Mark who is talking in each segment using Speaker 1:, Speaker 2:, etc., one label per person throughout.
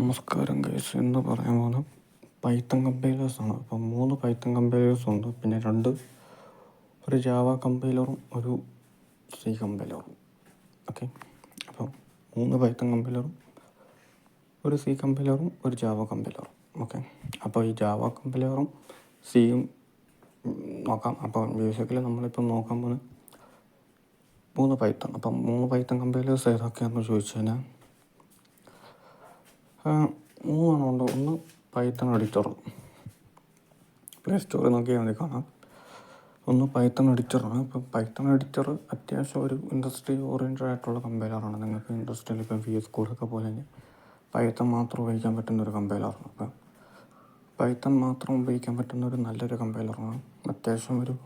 Speaker 1: നമസ്കാരം ഗൈസ്. എന്ന് പറയാൻ പോകുന്ന പൈത്തൺ കമ്പൈലേഴ്സാണ്. അപ്പം 3 പൈത്തൺ കമ്പൈലേഴ്സ് ഉണ്ട്. പിന്നെ ഒരു ജാവ കമ്പൈലറും ഒരു സി കമ്പൈലറും. ഓക്കെ, അപ്പം 3 പൈത്തൺ കമ്പൈലറും ഒരു സി കമ്പൈലറും ഒരു ജാവ കമ്പൈലറും. ഓക്കെ, അപ്പോൾ ഈ ജാവ കമ്പൈലറും സിയും നോക്കാം. അപ്പോൾ ബേസിക്കലി നമ്മളിപ്പം നോക്കാൻ പോകുന്നത് 3 പൈത്തൺ. അപ്പം 3 പൈത്തൺ കമ്പൈലേഴ്സ് ഏതൊക്കെയാണെന്ന് ചോദിച്ചു കഴിഞ്ഞാൽ 3 ഉണ്ട്. ഒന്ന് പൈത്തൺ എഡിറ്റർ, പ്ലേ സ്റ്റോറിൽ നോക്കിയാൽ മതി കാണാം. ഒന്ന് പൈത്തൺ എഡിറ്ററാണ്. ഇപ്പം പൈത്തൺ എഡിറ്റർ അത്യാവശ്യം ഒരു ഇൻഡസ്ട്രി ഓറിയൻറ്റഡ് ആയിട്ടുള്ള കമ്പൈലറാണ്. നിങ്ങൾക്ക് ഇൻഡസ്ട്രിയിൽ ഇപ്പം VS കോഡൊക്കെ പോലെ തന്നെ പൈത്തൺ മാത്രം ഉപയോഗിക്കാൻ പറ്റുന്ന ഒരു കമ്പൈലറാണ്. അപ്പം പൈത്തൺ മാത്രം ഉപയോഗിക്കാൻ പറ്റുന്ന ഒരു നല്ലൊരു കമ്പൈലറാണ്. അത്യാവശ്യം ഒരു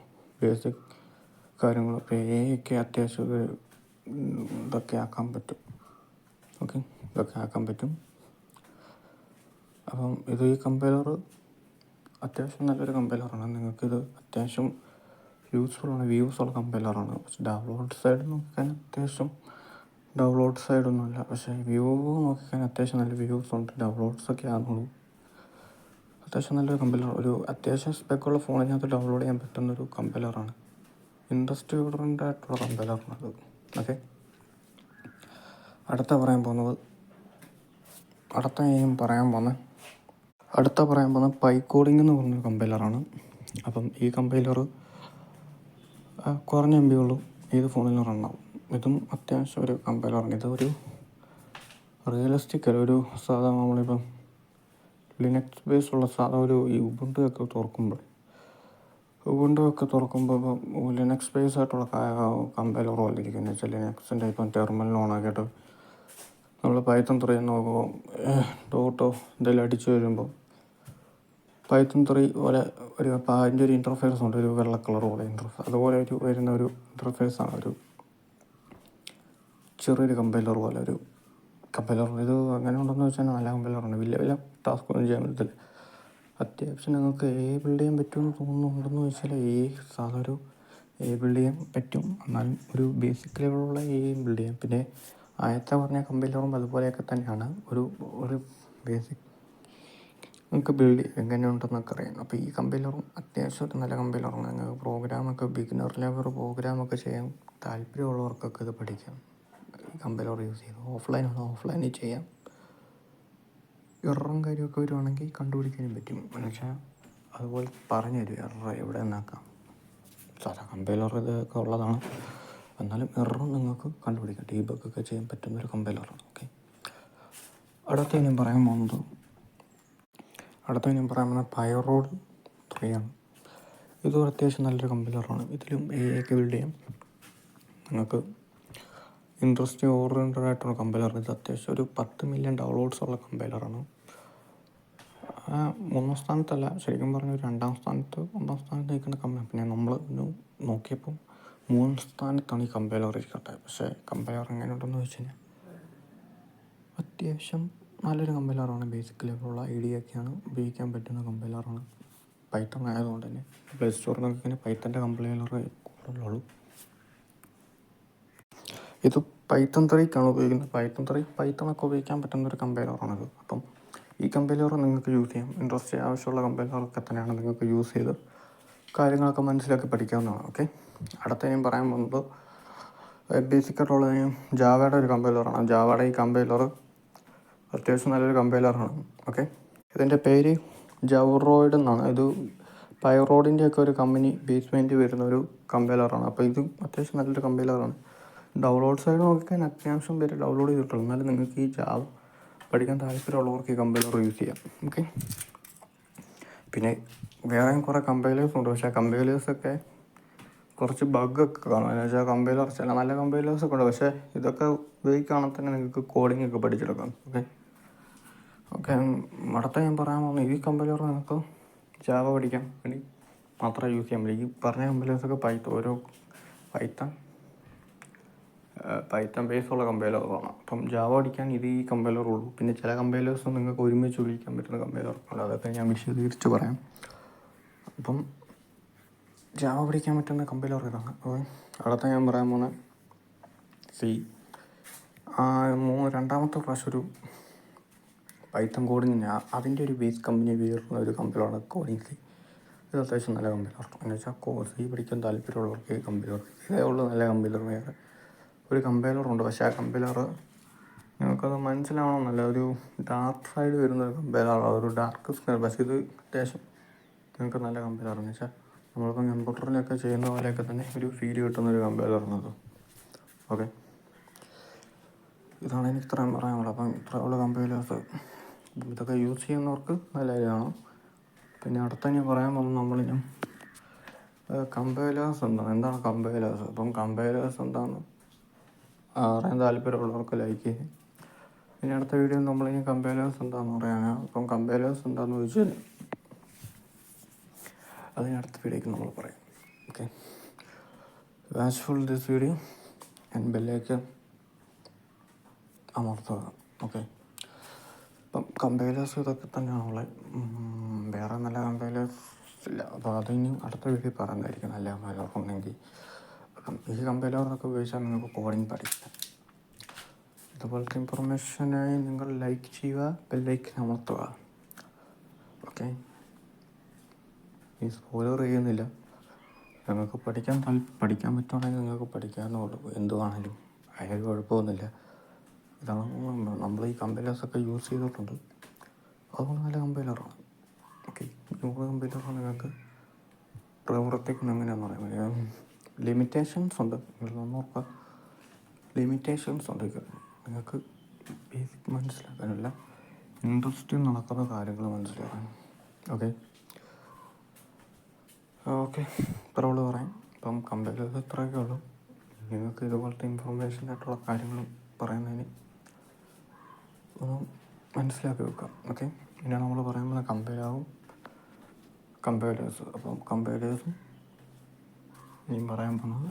Speaker 1: ബേസിക് കാര്യങ്ങൾ ഇപ്പോൾ ഒക്കെ അത്യാവശ്യം ഇതൊക്കെ ആക്കാൻ പറ്റും. ഓക്കെ, ഇതൊക്കെ ആക്കാൻ പറ്റും. അപ്പം ഈ കമ്പൈലർ അത്യാവശ്യം നല്ലൊരു കമ്പൈലറാണ്. നിങ്ങൾക്കിത് അത്യാവശ്യം യൂസ്ഫുള്ളാണ്, വ്യൂസുള്ള കമ്പൈലറാണ്. പക്ഷെ ഡൗൺലോഡ് സൈഡ് നോക്കിക്കഴിഞ്ഞാൽ അത്യാവശ്യം ഡൗൺലോഡ് സൈഡൊന്നുമില്ല. പക്ഷേ വ്യൂ നോക്കിക്കഴിഞ്ഞാൽ അത്യാവശ്യം നല്ല വ്യൂസ് ഉണ്ട്. ഡൗൺലോഡ്സൊക്കെ ആകുന്നുള്ളൂ. അത്യാവശ്യം നല്ലൊരു കമ്പൈലർ, ഒരു അത്യാവശ്യം സ്പെക്കുള്ള ഫോണിനകത്ത് ഡൗൺലോഡ് ചെയ്യാൻ പറ്റുന്നൊരു കമ്പൈലറാണ്. ഇൻഡസ്ട്രി ഓറിയൻറ്റഡ് ആയിട്ടുള്ള കമ്പൈലറാണത്. ഓക്കെ, അടുത്ത പറയാൻ പോകുന്നത് പൈക്കോഡിംഗ് എന്ന് പറഞ്ഞൊരു കമ്പൈലറാണ്. അപ്പം ഈ കമ്പൈലർ കുറഞ്ഞ MB ഉള്ളൂ, ഏത് ഫോണിലും റണ്ണാവും. ഇതും അത്യാവശ്യം ഒരു കമ്പൈലറാണ്. ഇതൊരു റിയലിസ്റ്റിക് അല്ല, ഒരു സാധാ നമ്മളിപ്പം ലിനക്സ് ബേസ് ഉള്ള സാധാ ഒരു ഈ ഉബുണ്ടു ഒക്കെ തുറക്കുമ്പോൾ ഇപ്പം ലിനക്സ് ബേസ് ആയിട്ടുള്ള കമ്പൈലർ പോലെ ഇരിക്കും. എന്ന് വെച്ചാൽ ലിനക്സിൻ്റെ ഇപ്പം ടെർമിനൽ ഓണാക്കിയിട്ട് നമ്മൾ പൈത്തൺ 3 നോക്കുമ്പോൾ ഡോട്ടോ എന്തെങ്കിലും അടിച്ചു വരുമ്പോൾ പൈത്തൺ 3 പോലെ അതിൻ്റെ ഒരു ഇൻ്റർഫേസ് ഉണ്ട്, ഒരു വെള്ള കളർ പോലെ ഇൻ്റർഫേസ്. അതുപോലെ വരുന്ന ഒരു ഇൻ്റർഫേസാണ് ഒരു ചെറിയൊരു കമ്പൈലർ പോലെ ഒരു കമ്പൈലർ. ഇത് അങ്ങനെ ഉണ്ടെന്ന് വെച്ചാൽ നല്ല കമ്പൈലറാണ്. വലിയ ടാസ്കൊന്നും ചെയ്യാൻ പറ്റത്തില്ല. അത്യാവശ്യം നിങ്ങൾക്ക് ബിൽഡ് ചെയ്യാൻ പറ്റുമെന്ന് തോന്നുന്നുണ്ടെന്ന് വെച്ചാൽ സാധാ ഒരു ബിൽഡ് ചെയ്യാൻ പറ്റും. എന്നാലും ഒരു ബേസിക് ലെവലുള്ള ബിൽഡ് ചെയ്യാം. പിന്നെ ആദ്യത്തെ പറഞ്ഞ കമ്പൈലറും അതുപോലെയൊക്കെ തന്നെയാണ്. ഒരു ബേസിക് നമുക്ക് ബിൽഡ് എങ്ങനെയുണ്ടെന്നൊക്കെ അറിയാം. അപ്പോൾ ഈ കമ്പൈലറും അത്യാവശ്യം ഒരു നല്ല കമ്പൈലറാണ്. നിങ്ങൾക്ക് പ്രോഗ്രാമൊക്കെ ബിഗിനർ ലെവൽ പ്രോഗ്രാമൊക്കെ ചെയ്യാൻ താല്പര്യമുള്ളവർക്കൊക്കെ ഇത് പഠിക്കാം. ഈ കമ്പൈലർ യൂസ് ചെയ്ത് ഓഫ്ലൈനിൽ ചെയ്യാം. എററും കാര്യമൊക്കെ വരുവാണെങ്കിൽ കണ്ടുപിടിക്കാനും പറ്റും. എന്നുവെച്ചാൽ അതുപോലെ പറഞ്ഞു തരും എറർ എവിടെ നിന്നാക്കാം. സാധാ കമ്പൈലർ ഇതൊക്കെ ഉള്ളതാണ്, എന്നാലും എററും നിങ്ങൾക്ക് കണ്ടുപിടിക്കാം. ഡീബഗൊക്കെ ചെയ്യാൻ പറ്റുന്നൊരു കമ്പൈലറാണ്. ഓക്കെ, അടുത്ത ഞാൻ പറയാൻ പോകുന്നത് പൈറോഡ് 3 ആണ്. ഇതും അത്യാവശ്യം നല്ലൊരു കമ്പൈലറാണ്. ഇതിലും ഒക്കെ ബിൽഡ് ചെയ്യാം. നിങ്ങൾക്ക് ഇൻട്രസ്റ്റ് ഓറിയൻറ്റഡ് ആയിട്ടുള്ള കമ്പൈലർ. ഇത് അത്യാവശ്യം ഒരു 10 മില്യൺ ഡൗൺലോഡ്സ് ഉള്ള കമ്പൈലറാണ്. 3ാം സ്ഥാനത്തല്ല, ശരിക്കും പറഞ്ഞ 2ാം സ്ഥാനത്ത് 1ാം സ്ഥാനത്ത് നിൽക്കുന്ന കമ്പനി. പിന്നെ നമ്മൾ നോക്കിയപ്പോൾ 3ാം സ്ഥാനത്താണ് ഈ കമ്പൈലർ ഇരിക്കട്ടെ. പക്ഷേ കമ്പൈലർ എങ്ങനെയുണ്ടെന്ന് വെച്ച് കഴിഞ്ഞാൽ അത്യാവശ്യം നല്ലൊരു കമ്പൈലറാണ്. ബേസിക് ലെവലുള്ള ഒക്കെയാണ് ഉപയോഗിക്കാൻ പറ്റുന്ന കമ്പൈലറാണ്. പൈത്തൺ ആയതുകൊണ്ട് തന്നെ പ്ലേ സ്റ്റോറിൽ നോക്കിക്കഴിഞ്ഞാൽ പൈത്തൻ്റെ കമ്പൈലറേ കൂടുതലുള്ളൂ. ഇത് പൈത്തൺ 3ക്കാണ് ഉപയോഗിക്കുന്നത്. പൈത്തണൊക്കെ ഉപയോഗിക്കാൻ പറ്റുന്നൊരു കമ്പൈലറാണിത്. അപ്പം ഈ കമ്പൈലർ നിങ്ങൾക്ക് യൂസ് ചെയ്യാം. ഇൻട്രസ്റ്റ് ആവശ്യമുള്ള കമ്പൈലറൊക്കെ തന്നെയാണ്. നിങ്ങൾക്ക് യൂസ് ചെയ്ത് കാര്യങ്ങളൊക്കെ മനസ്സിലാക്കി പഠിക്കാവുന്നതാണ്. ഓക്കെ, അടുത്ത ഞാൻ പറയാൻ പോകുന്നത് ബേസിക്കായിട്ടുള്ള ജാവയുടെ ഒരു കമ്പൈലറാണ്. ജാവയുടെ ഈ കമ്പൈലർ അത്യാവശ്യം നല്ലൊരു കമ്പൈലറാണ്. ഓക്കെ, ഇതിൻ്റെ പേര് ജവറോയിഡ് എന്നാണ്. ഇത് പൈറോഡിൻ്റെയൊക്കെ ഒരു കമ്പനി ബേസ്മെൻറ്റ് വരുന്ന ഒരു കമ്പൈലറാണ്. അപ്പോൾ ഇത് അത്യാവശ്യം നല്ലൊരു കമ്പൈലറാണ്. ഡൗൺലോഡ് സൈഡ് നോക്കിക്കഴിഞ്ഞാൽ അത്യാവശ്യം പേര് ഡൗൺലോഡ് ചെയ്തിട്ടുള്ളൂ. എന്നാലും നിങ്ങൾക്ക് ഈ ജാവ പഠിക്കാൻ താല്പര്യമുള്ളവർക്ക് ഈ കമ്പൈലർ യൂസ് ചെയ്യാം. ഓക്കെ, പിന്നെ വേറെയും കുറേ കമ്പൈലേഴ്സ് ഉണ്ട്. പക്ഷേ കമ്പൈലേഴ്സൊക്കെ കുറച്ച് ബഗ്ഗൊക്കെ കാണും. എന്ന് വെച്ചാൽ കമ്പൈലർ ചില നല്ല കമ്പൈലേഴ്സൊക്കെ ഉണ്ട്. പക്ഷേ ഇതൊക്കെ ഉപയോഗിക്കുകയാണെങ്കിൽ തന്നെ നിങ്ങൾക്ക് കോഡിംഗ് ഒക്കെ പഠിച്ചെടുക്കാം. ഓക്കെ, അടുത്ത ഞാൻ പറയാൻ പോകുന്നത് ഈ കമ്പൈലർ നിങ്ങൾക്ക് ജാവ പഠിക്കാൻ വേണ്ടി മാത്രമേ യൂസ് ചെയ്യാൻ പറ്റും. ഈ പറഞ്ഞ കമ്പൈലേഴ്സൊക്കെ പൈത്തൺ ബേസുള്ള കമ്പൈലറാണ്. അപ്പം ജാവ പഠിക്കാൻ ഈ കമ്പൈലറുള്ളൂ. പിന്നെ ചില കമ്പൈലേഴ്സ് നിങ്ങൾക്ക് ഒരുമിച്ച് ഉപയോഗിക്കാൻ പറ്റുന്ന കമ്പൈലറുണ്ട്. അതൊക്കെ ഞാൻ വിശദീകരിച്ച് പറയാം. അപ്പം ജാവ പഠിക്കാൻ പറ്റുന്ന കമ്പൈലർ ഇതാണ്. അപ്പോൾ അടുത്ത ഞാൻ പറയാൻ പോകുന്നത് സി. 2ാമത്തെ പ്രാവശ്യം ഒരു പൈത്തൺ കോഡിങ് അതിൻ്റെ ഒരു ബേസ് കമ്പനി ഉപയോഗിക്കുന്ന ഒരു കമ്പനിയാണ് കോഡിങ് സി. ഇത് അത്യാവശ്യം നല്ല കമ്പനിയാണ്. എന്ന് വെച്ചാൽ സി പഠിക്കാൻ താല്പര്യമുള്ളവർക്ക് ഈ കമ്പനിയാണ്. ഇതേ ഉള്ള നല്ല കമ്പനികൾ വേറെ ഒരു കമ്പൈലറുണ്ട്. പക്ഷേ ആ കമ്പൈലർ നിങ്ങൾക്കത് മനസ്സിലാവണമെന്നല്ല, ഒരു ഡാർക്ക് സൈഡ് വരുന്ന ഒരു കമ്പൈലറാണ്, ഒരു ഡാർക്ക് സ്ക്രീൻ. പക്ഷേ ഇത് അത്യാവശ്യം നിങ്ങൾക്ക് നല്ല കമ്പൈലറാണെന്ന് വെച്ചാൽ നമ്മളിപ്പം കമ്പ്യൂട്ടറിലൊക്കെ ചെയ്യുന്ന പോലെയൊക്കെ തന്നെ ഒരു ഫീൽ കിട്ടുന്നൊരു കമ്പൈലറാണത്. ഓക്കെ, ഇതാണ് എനിക്ക് ഇത്രയും പറയാനുള്ളത്. അപ്പം ഇത്രയുള്ള കമ്പൈലേഴ്സ് ഇതൊക്കെ യൂസ് ചെയ്യുന്നവർക്ക് നല്ല കാര്യമാണ്. പിന്നെ അടുത്ത ഞാൻ പറയാൻ പോകുന്നത് നമ്മളിനും കമ്പൈലേഴ്സ് എന്താണ് കമ്പൈലേഴ്സ്. അപ്പം കമ്പൈലേഴ്സ് എന്താണെന്ന് അറിയാൻ താല്പര്യമുള്ളവർക്ക് ലൈക്ക് ചെയ്യും. പിന്നെ അടുത്ത വീഡിയോയിൽ നമ്മളിനി കമ്പൈലേഴ്സ് എന്താണെന്ന് പറയാനാണ്. അപ്പം കമ്പൈലേഴ്സ് എന്താണെന്ന് ചോദിച്ചാൽ അതിനടുത്ത വീഡിയോയ്ക്ക് നമ്മൾ പറയാം. Okay, watch full this video and bell icon അമർത്തുക. ഓക്കെ, അപ്പം കമ്പൈലേഴ്സ് ഇതൊക്കെ തന്നെയാണുള്ളത്. വേറെ നല്ല കമ്പൈലേഴ്സ് ഇല്ല. അപ്പോൾ അതിനി അടുത്ത വീഡിയോ പറയുന്നതായിരിക്കും നല്ല കമ്പൈലർ ഉണ്ടെങ്കിൽ. ഈ കമ്പൈലറൊക്കെ ഉപയോഗിച്ചാൽ നിങ്ങൾക്ക് കോഡിങ് പഠിക്കാം. ഇതുപോലത്തെ ഇൻഫർമേഷനായി നിങ്ങൾ ലൈക്ക് ചെയ്യുക, ബെല്ലൈക്കൺ അമർത്തുക. ഓക്കെ, ഈ സ്പോയിലർ ചെയ്യുന്നില്ല. നിങ്ങൾക്ക് പഠിക്കാൻ പറ്റുവാണെങ്കിൽ നിങ്ങൾക്ക് പഠിക്കാവുന്നേ ഉള്ളൂ. എന്തുവാണെങ്കിലും അതിനൊരു കുഴപ്പമൊന്നുമില്ല. ഇതാണ് നമ്മൾ ഈ കമ്പൈലേഴ്സൊക്കെ യൂസ് ചെയ്തിട്ടുണ്ട്. അതുകൊണ്ട് നല്ല കമ്പൈലറാണ്. ഓക്കെ, നൂറ് കമ്പൈലറാണ് നിങ്ങൾക്ക് പ്രവർത്തിക്കുന്ന എങ്ങനെയാണെന്ന് പറയാം. ലിമിറ്റേഷൻസ് ഉണ്ട്, നോക്കുക. ലിമിറ്റേഷൻസ് ഉണ്ട്. നിങ്ങൾക്ക് ബേസിക് മനസ്സിലാക്കാനല്ല, ഇൻട്രസ്റ്റിൽ നടക്കുന്ന കാര്യങ്ങൾ മനസ്സിലാക്കാൻ. ഓക്കെ ഇത്രയുള്ളൂ പറയാം. ഇപ്പം കമ്പൈലേഴ്സ് ഇത്രയൊക്കെ ഉള്ളൂ. നിങ്ങൾക്ക് ഇതുപോലത്തെ ഇൻഫർമേഷനായിട്ടുള്ള കാര്യങ്ങൾ പറയുന്നതിന് ഒന്ന് മനസ്സിലാക്കി വെക്കാം. ഓക്കെ, പിന്നെ നമ്മൾ പറയുമ്പോൾ കമ്പൈലേഴ്സ്. അപ്പം കമ്പൈലേഴ്സും ഇനിയും പറയാൻ പോകുന്നത്